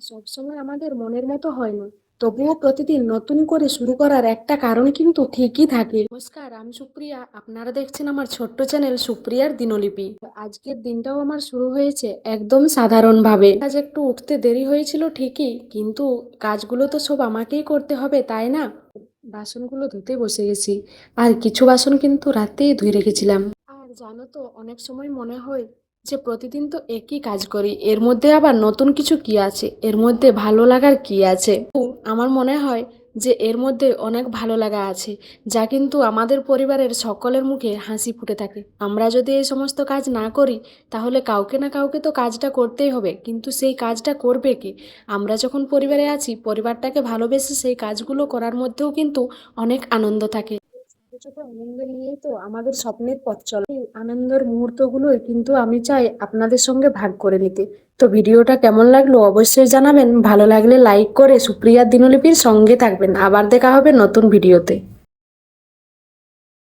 সবসময় আমাদের মনের মতো হয় না, তবুও প্রতিদিন নতুন করে শুরু করার একটা কারণ কিন্তু ঠিকই থাকে। নমস্কার, আমি সুপ্রিয়া, আপনারা দেখছেন আমার ছোট্ট চ্যানেল সুপ্রিয়ার দিনলিপি। আজকের দিনটাও আমার শুরু হয়েছে একদম সাধারণভাবে। আজ একটু উঠতে দেরি হয়েছিল ঠিকই, কিন্তু কাজগুলো তো সব আমাকেই করতে হবে, তাই না? বাসনগুলো ধুতে বসে গেছি, আর কিছু বাসন কিন্তু রাতেই ধুয়ে রেখেছিলাম। আর জানো তো, অনেক সময় মনে হয় যে প্রতিদিন তো একই কাজ করি, এর মধ্যে আবার নতুন কিছু কি আছে, এর মধ্যে ভালো লাগার কি আছে? তো আমার মনে হয় যে এর মধ্যে অনেক ভালো লাগা আছে, যা কিন্তু আমাদের পরিবারের সকলের মুখে হাসি ফুটে থাকে। আমরা যদি এই সমস্ত কাজ না করি, তাহলে কাউকে না কাউকে তো কাজটা করতেই হবে, কিন্তু সেই কাজটা করবে কে? আমরা যখন পরিবারে আছি, পরিবারটাকে ভালোবেসে সেই কাজগুলো করার মধ্যেও কিন্তু অনেক আনন্দ থাকে। ছোট ছোট আনন্দ নিয়েই তো আমাদের স্বপ্নের পথ চলে। এই আনন্দের মুহূর্তগুলোই কিন্তু আমি চাই আপনাদের সঙ্গে ভাগ করে নিতে। তো ভিডিওটা কেমন লাগলো অবশ্যই জানাবেন, ভালো লাগলে লাইক করে সুপ্রিয়ার দিনলিপির সঙ্গে থাকবেন। আবার দেখা হবে নতুন ভিডিওতে।